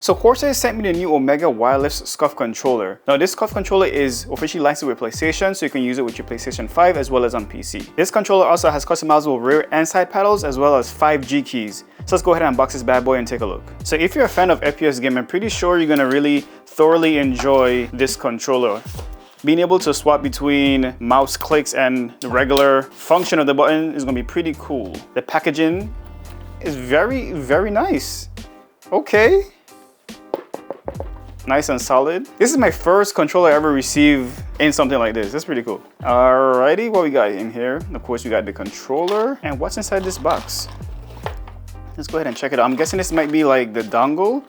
So Corsair sent me the new Omega Wireless Scuf Controller. Now this Scuf Controller is officially licensed with PlayStation, so you can use it with your PlayStation 5 as well as on PC. This controller also has customizable rear and side paddles as well as 5 G keys. So let's go ahead and unbox this bad boy and take a look. So if you're a fan of FPS game, I'm pretty sure you're gonna really thoroughly enjoy this controller. Being able to swap between mouse clicks and the regular function of the button is gonna be pretty cool. The packaging is very, very nice. Okay. Nice and solid. This is my first controller I ever received in something like this. That's pretty cool. Alrighty, what we got in here? Of course, we got the controller. And what's inside this box? Let's go ahead and check it out. I'm guessing this might be like the dongle,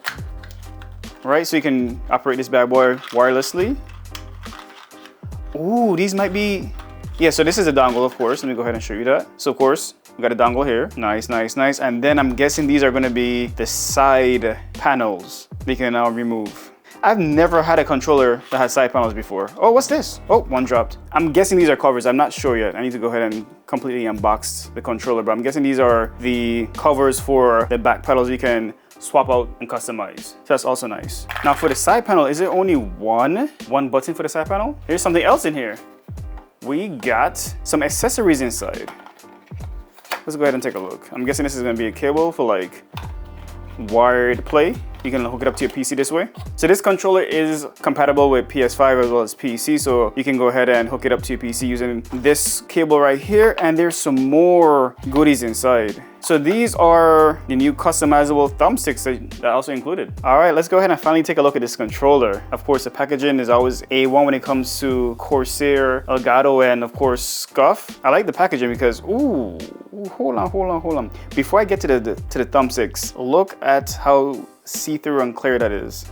right? So you can operate this bad boy wirelessly. Ooh, these might be... Yeah, so this is a dongle, of course. Let me go ahead and show you that. So, of course, we got a dongle here. Nice, nice, nice. And then I'm guessing these are going to be the side panels we can now remove. I've never had a controller that has side panels before. Oh, what's this? Oh, one dropped. I'm guessing these are covers. I'm not sure yet. I need to go ahead and completely unbox the controller, but I'm guessing these are the covers for the back panels you can swap out and customize. So that's also nice. Now for the side panel, is it only one button for the side panel? Here's something else in here. We got some accessories inside. Let's go ahead and take a look. I'm guessing this is gonna be a cable for like wired play. You can hook it up to your PC this way. So this controller is compatible with PS5 as well as PC, so you can go ahead and hook it up to your PC using this cable right here, and there's some more goodies inside. So these are the new customizable thumbsticks that also included. All right, let's go ahead and finally take a look at this controller. Of course, the packaging is always A1 when it comes to Corsair, Elgato, and of course, Scuf. I like the packaging because, ooh, hold on. Before I get to the thumbsticks, look at how see-through and clear that is.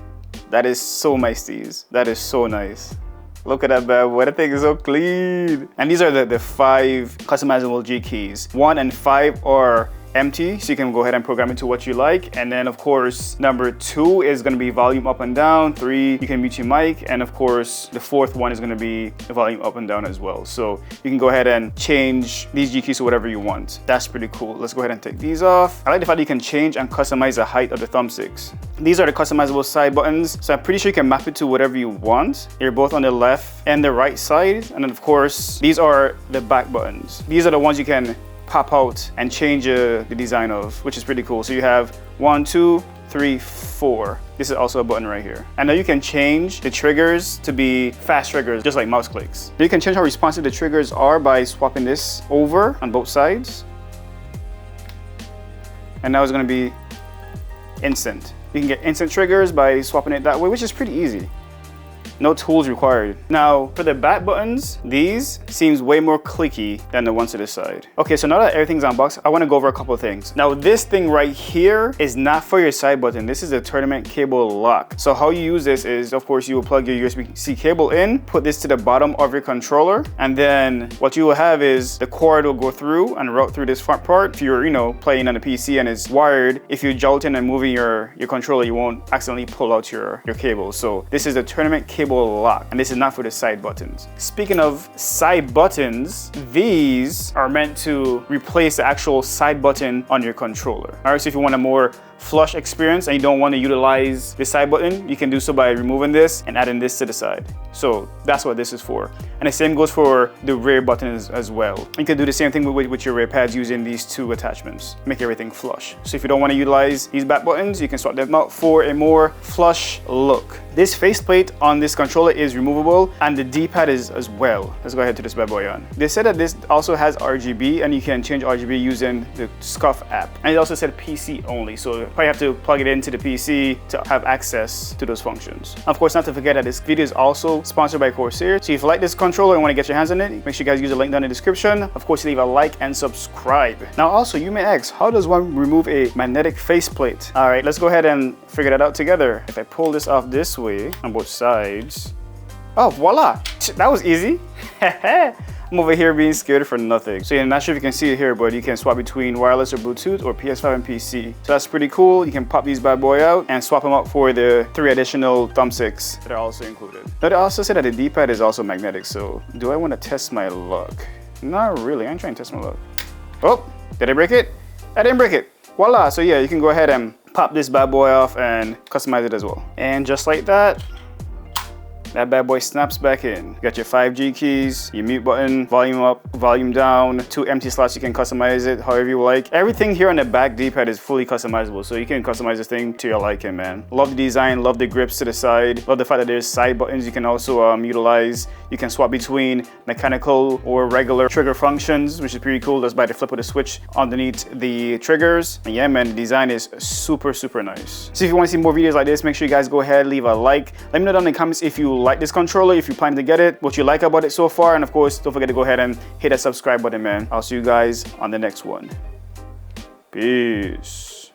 That is so nice, these. That is so nice. Look at that bad boy, that thing is so clean. And these are the 5 customizable G keys. 1 and 5 are empty, so you can go ahead and program it to what you like. And then of course, number 2 is gonna be volume up and down. 3, you can mute your mic. And of course, the 4th one is gonna be the volume up and down as well. So you can go ahead and change these G keys to whatever you want. That's pretty cool. Let's go ahead and take these off. I like the fact that you can change and customize the height of the thumbsticks. These are the customizable side buttons. So I'm pretty sure you can map it to whatever you want. They're both on the left and the right side. And then of course, these are the back buttons. These are the ones you can pop out and change the design of, which is pretty cool. So you have 1, 2, 3, 4. This is also a button right here. And now you can change the triggers to be fast triggers, just like mouse clicks. You can change how responsive the triggers are by swapping this over on both sides. And now it's gonna be instant. You can get instant triggers by swapping it that way, which is pretty easy. No tools required. Now, for the back buttons, these seems way more clicky than the ones to the side. Okay, so now that everything's unboxed, I wanna go over a couple of things. Now, this thing right here is not for your side button. This is a tournament cable lock. So how you use this is, of course, you will plug your USB-C cable in, put this to the bottom of your controller, and then what you will have is the cord will go through and route through this front part. If you're, playing on a PC and it's wired, if you're jolting and moving your controller, you won't accidentally pull out your cable. So this is a tournament cable lock, and this is not for the side buttons. Speaking of side buttons, these are meant to replace the actual side button on your controller. All right, so if you want a more flush experience and you don't want to utilize the side button, you can do so by removing this and adding this to the side. So that's what this is for. And the same goes for the rear buttons as well. You can do the same thing with your rear pads using these 2 attachments, make everything flush. So if you don't want to utilize these back buttons, you can swap them out for a more flush look. This faceplate on this controller is removable, and the D-pad is as well. Let's go ahead to this bad boy on. They said that this also has RGB, and you can change RGB using the Scuf app. And it also said PC only, so you probably have to plug it into the PC to have access to those functions. Of course, not to forget that this video is also sponsored by Corsair. So if you like this controller and want to get your hands on it, make sure you guys use the link down in the description. Of course, leave a like and subscribe. Now also, you may ask, how does one remove a magnetic faceplate? All right, let's go ahead and figure that out together. If I pull this off this way on both sides, oh, voila, that was easy. I'm over here being scared for nothing. So yeah, I'm not sure if you can see it here, but you can swap between wireless or Bluetooth or PS5 and PC. So that's pretty cool. You can pop these bad boy out and swap them out for the 3 additional thumbsticks that are also included. Now they also said that the D-pad is also magnetic. So do I want to test my luck? Not really, I ain't trying to test my luck. Oh, did I break it? I didn't break it. Voila, so yeah, you can go ahead and pop this bad boy off and customize it as well. And just like that, that bad boy snaps back in. You got your 5G keys, your mute button, volume up, volume down, 2 empty slots. You can customize it however you like. Everything here on the back D-pad is fully customizable, so you can customize this thing to your liking, man. Love the design, love the grips to the side, love the fact that there's side buttons you can also utilize. You can swap between mechanical or regular trigger functions, which is pretty cool. That's by the flip of the switch underneath the triggers. And yeah, man, the design is super, super nice. So if you want to see more videos like this, make sure you guys go ahead, leave a like. Let me know down in the comments if you like this controller, if you plan to get it, what you like about it so far, and of course don't forget to go ahead and hit that subscribe button, man. I'll see you guys on the next one. Peace.